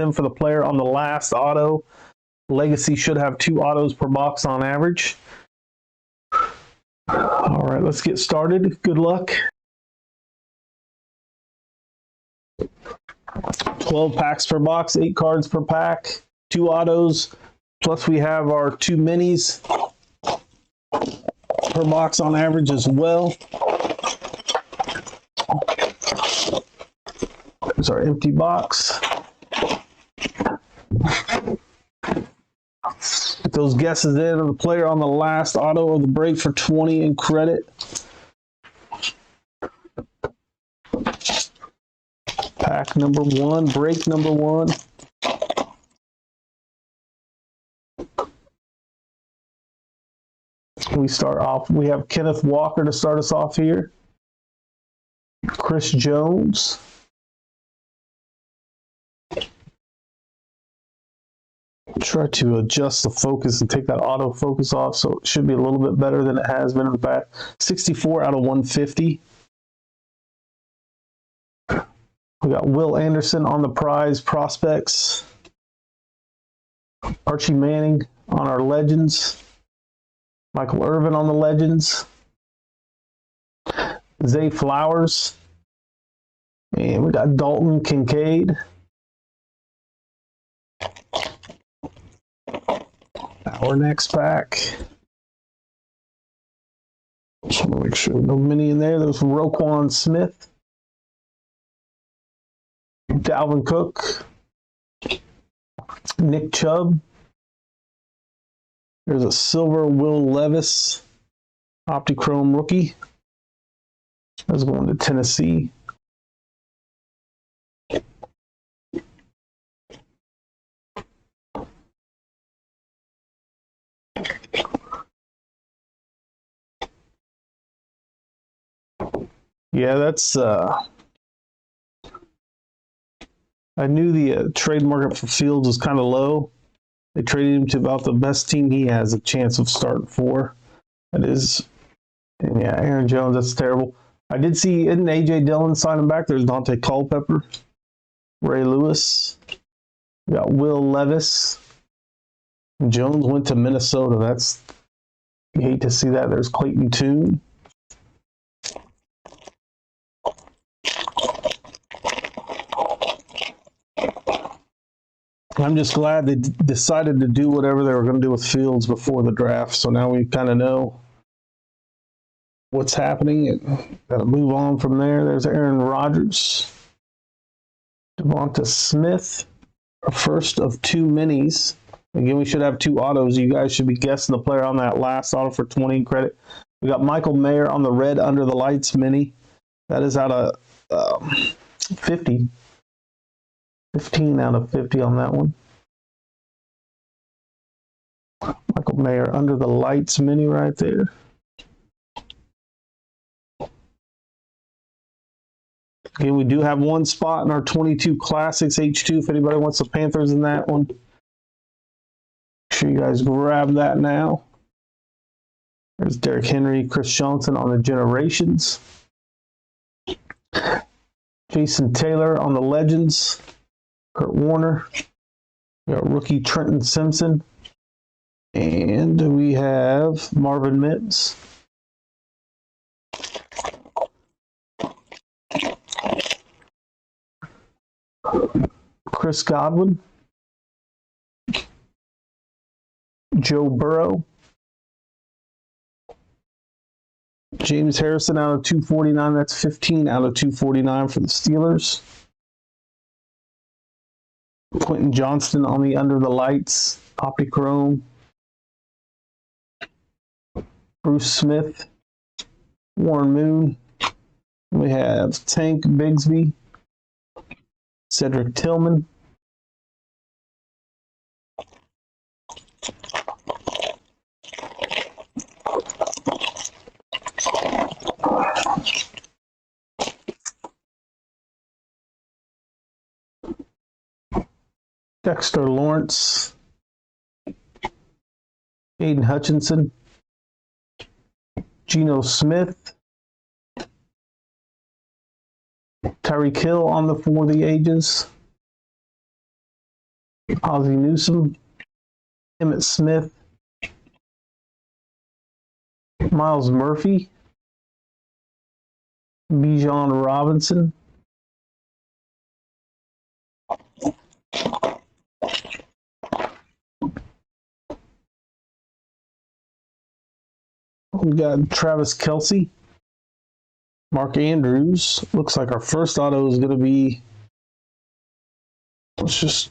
Then for the player on the last auto, Legacy should have 2 autos per box on average. All right, let's get started. Good luck. 12 packs per box, 8 cards per pack, 2 autos, plus we have our 2 minis per box on average as well. There's our empty box. Get those guesses in of the player on the last auto of the break for 20 in credit. Pack number 1, break number 1. We start off, we have Kenneth Walker to start us off here. Chris Jones. Try to adjust the focus and take that autofocus off so it should be a little bit better than it has been in the past. 64 out of 150. We got Will Anderson on the prize prospects. Archie Manning on our legends. Michael Irvin on the legends. Zay Flowers. And we got Dalton Kincaid. Our next pack. Just want to make sure no mini in there. There's Roquan Smith. Dalvin Cook. Nick Chubb. There's a silver Will Levis. Optichrome rookie. That's going to Tennessee. Yeah, that's I knew the trade market for Fields was kind of low. They traded him to about the best team he has a chance of starting for. That is, and yeah, Aaron Jones, that's terrible. I did see, isn't A.J. Dillon signing back? There's Dante Culpepper, Ray Lewis. We got Will Levis. Jones went to Minnesota. That's, you hate to see that. There's Clayton Tune. I'm just glad they decided to do whatever they were going to do with Fields before the draft. So now we kind of know what's happening and got to move on from there. There's Aaron Rodgers, Devonta Smith, our first of 2 minis. Again, we should have 2 autos. You guys should be guessing the player on that last auto for 20 in credit. We got Michael Mayer on the red under the lights mini. That is out of 50. 15 out of 50 on that one. Michael Mayer under the lights mini right there. Again, we do have 1 spot in our 22 Classics H2 if anybody wants the Panthers in that one. Make sure you guys grab that now. There's Derrick Henry, Chris Johnson on the Generations. Jason Taylor on the Legends. Kurt Warner. We got rookie Trenton Simpson. And we have Marvin Mims. Chris Godwin. Joe Burrow. James Harrison out of 249. That's 15 out of 249 for the Steelers. Quentin Johnston on the Under the Lights, Optichrome. Bruce Smith, Warren Moon. We have Tank Bigsby, Cedric Tillman. Dexter Lawrence, Aiden Hutchinson, Geno Smith, Tyreek Hill on the For the Ages, Ozzie Newsome, Emmitt Smith, Miles Murphy, Bijan Robinson, we got Travis Kelce, Mark Andrews. Looks like our first auto is going to be, let's just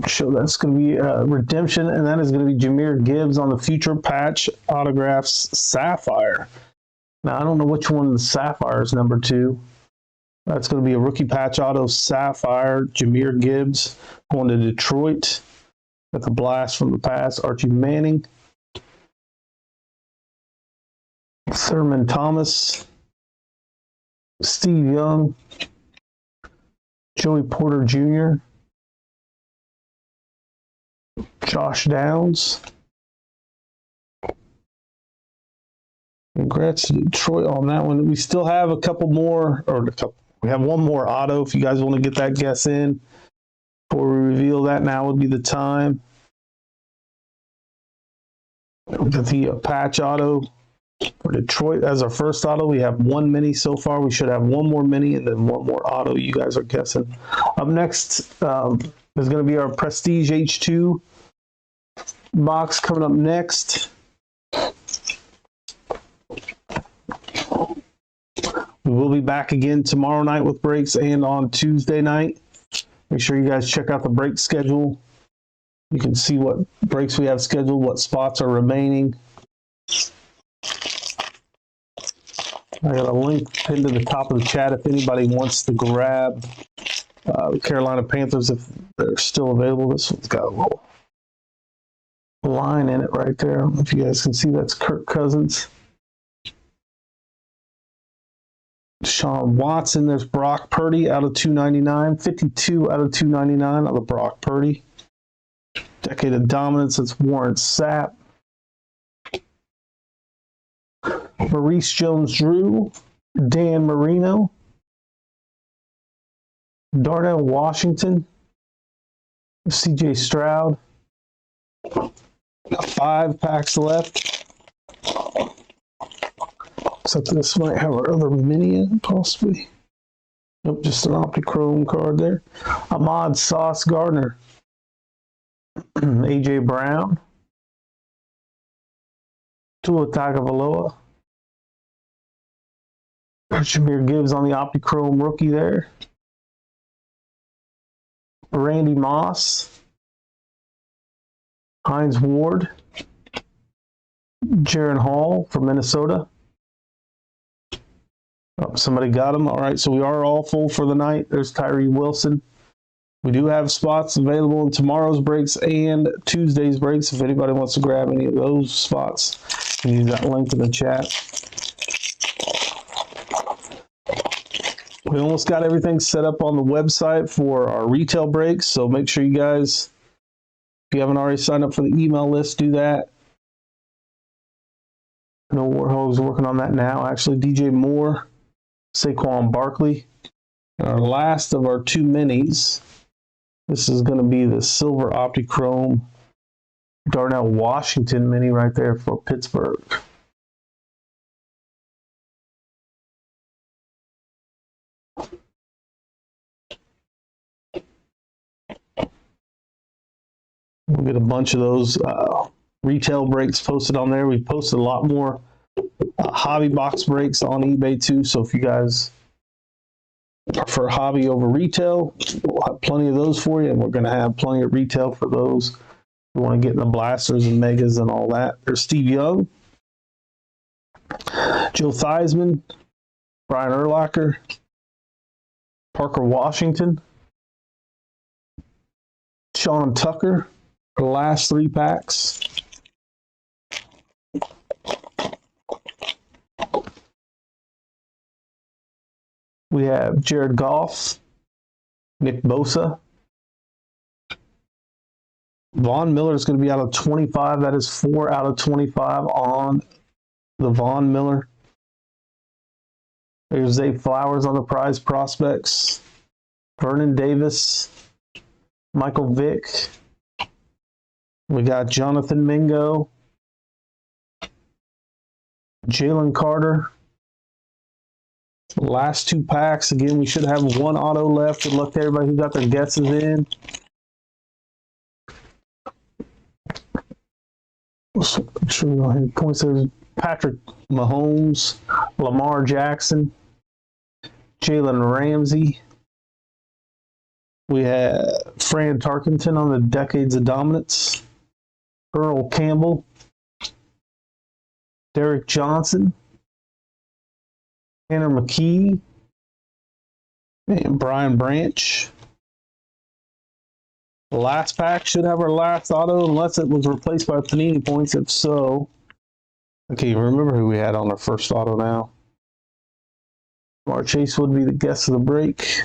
show that's going to be redemption, and that is going to be Jahmyr Gibbs on the Future Patch Autographs Sapphire. Now, I don't know which one the Sapphire is number 2. That's going to be a rookie patch auto Sapphire, Jahmyr Gibbs going to Detroit. Got the blast from the past, Archie Manning, Thurman Thomas, Steve Young, Joey Porter Jr., Josh Downs. Congrats to Detroit on that one. We still have a couple more, we have one more auto if you guys want to get that guess in. Before we reveal that, now would be the time. We got the patch auto for Detroit as our first auto. We have one mini so far. We should have one more mini and then one more auto. You guys are guessing. Up next is going to be our Prestige H2 box coming up next. We will be back again tomorrow night with breaks and on Tuesday night. Make sure you guys check out the break schedule. You can see what breaks we have scheduled, what spots are remaining. I got a link pinned to the top of the chat if anybody wants to grab the Carolina Panthers if they're still available. This one's got a little line in it right there. I don't know if you guys can see, that's Kirk Cousins. Deshaun Watson, there's Brock Purdy out of 299, 52 out of 299 on the Brock Purdy. Decade of Dominance, it's Warren Sapp. Maurice Jones-Drew, Dan Marino, Darnell Washington, CJ Stroud. Got 5 packs left. Except this might have our other mini in it, possibly. Nope, just an Optichrome card there. Ahmad Sauce Gardner. AJ Brown. Tua Tagovailoa. Jahmyr Gibbs on the Optichrome rookie there. Randy Moss. Hines Ward. Jaron Hall from Minnesota. Oh, somebody got him. All right, so we are all full for the night. There's Tyree Wilson. We do have spots available in tomorrow's breaks and Tuesday's breaks. If anybody wants to grab any of those spots, you can use that link in the chat. We almost got everything set up on the website for our retail breaks, so make sure you guys, if you haven't already signed up for the email list, do that. No Warthogs working on that now. Actually, DJ Moore, Saquon Barkley. And our last of our 2 minis, this is going to be the Silver Optichrome Darnell Washington mini right there for Pittsburgh. We'll get a bunch of those retail breaks posted on there. We posted a lot more hobby box breaks on eBay too. So if you guys prefer hobby over retail, we'll have plenty of those for you. And we're going to have plenty of retail for those who want to get in the blasters and megas and all that. There's Steve Young, Joe Theismann, Brian Urlacher, Parker Washington, Sean Tucker. The last 3 packs. We have Jared Goff, Nick Bosa. Von Miller is going to be out of 25. That is 4 out of 25 on the Von Miller. There's Zay Flowers on the prize prospects. Vernon Davis, Michael Vick, We got Jonathan Mingo, Jalen Carter. Last two packs. Again, we should have one auto left. Good luck to everybody who got their guesses in. Sure, go ahead. Points there. Patrick Mahomes, Lamar Jackson, Jalen Ramsey. We have Fran Tarkenton on the Decades of Dominance. Earl Campbell, Derek Johnson, Tanner McKee, and Brian Branch. The last pack should have our last auto, unless it was replaced by Panini points. If so, I can't even remember who we had on our first auto now. Jamar Chase would be the guess of the break.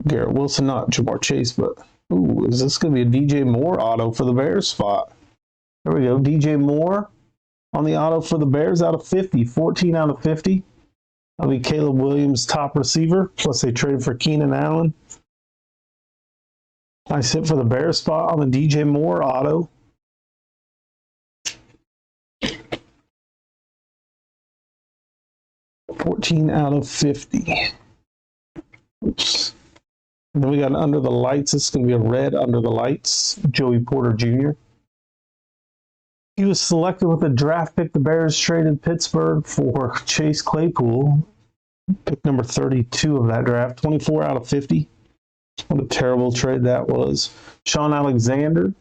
Garrett Wilson, not Jamar Chase, but ooh, is this going to be a DJ Moore auto for the Bears spot? There we go. DJ Moore on the auto for the Bears out of 50. 14 out of 50. That'll be Caleb Williams, top receiver. Plus they traded for Keenan Allen. Nice hit for the Bears spot on the DJ Moore auto. $14 out of 50. Oops. And then we got Under the Lights. This is going to be a red Under the Lights. Joey Porter Jr. He was selected with a draft pick. The Bears traded Pittsburgh for Chase Claypool. Pick number 32 of that draft. 24 out of 50. What a terrible trade that was. Sean Alexander.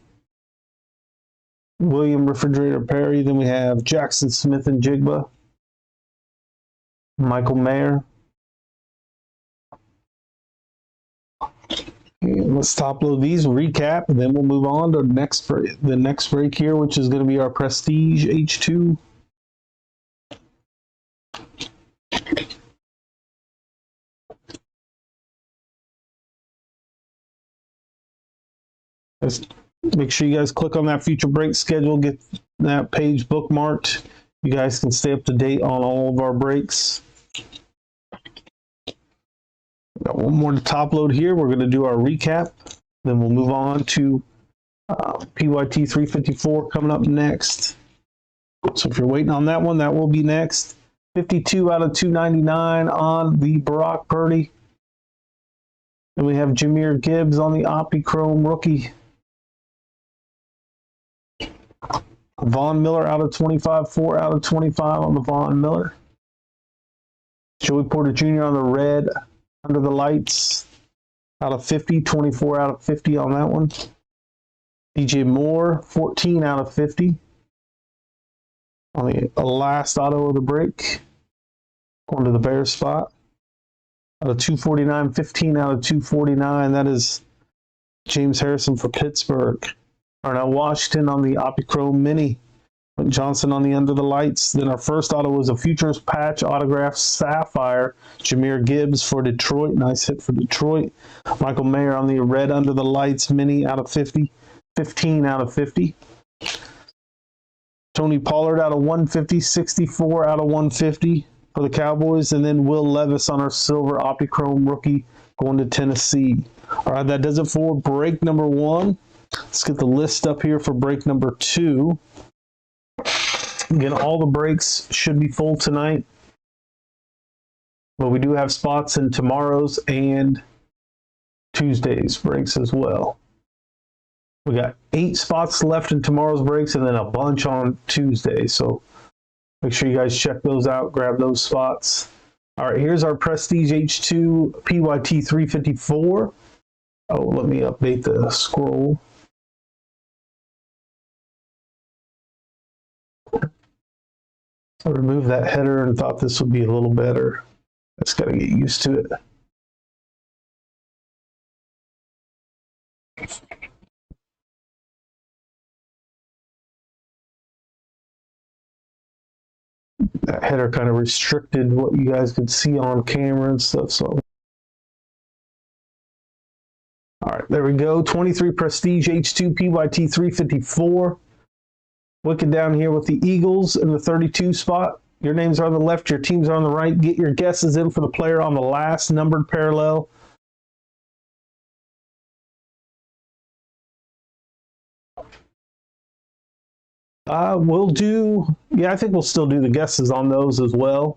William Refrigerator Perry. Then we have Jackson Smith and Jigba. Michael Mayer. And let's top load these, recap, and then we'll move on to the next break here, which is going to be our Prestige H2. Let's make sure you guys click on that future break schedule, get that page bookmarked. You guys can stay up to date on all of our breaks. Got one more to top load here. We're going to do our recap. Then we'll move on to PYT 354 coming up next. So if you're waiting on that one, that will be next. 52 out of 299 on the Brock Purdy. Then we have Jahmyr Gibbs on the Opti-Chrome rookie. Von Miller out of 25, 4 out of 25 on the Von Miller. Joey Porter Jr. on the red Under the Lights out of 50, 24 out of 50 on that one. DJ Moore, 14 out of 50 on the last auto of the break. Going to the Bears spot. Out of 249, 15 out of 249. That is James Harrison for Pittsburgh. Arnell Washington on the Opti-Chrome Mini. Johnson on the Under the Lights. Then our first auto was a Futures Patch autograph Sapphire. Jahmyr Gibbs for Detroit. Nice hit for Detroit. Michael Mayer on the red Under the Lights Mini out of 50. 15 out of 50. Tony Pollard out of 150. 64 out of 150 for the Cowboys. And then Will Levis on our silver Opti-Chrome rookie going to Tennessee. All right, that does it for break number 1. Let's get the list up here for break number 2. Again, all the breaks should be full tonight, but we do have spots in tomorrow's and Tuesday's breaks as well. We got 8 spots left in tomorrow's breaks and then a bunch on Tuesday, so make sure you guys check those out, grab those spots. All right, here's our Prestige H2 PYT 354. Oh, let me update the scroll. I removed that header and thought this would be a little better. Just got to get used to it. That header kind of restricted what you guys could see on camera and stuff. So, all right, there we go. 23 Prestige H2 PYT 354. Wicked down here with the Eagles in the 32 spot. Your names are on the left, your teams are on the right. Get your guesses in for the player on the last numbered parallel. We'll do, yeah, I think we'll still do the guesses on those as well.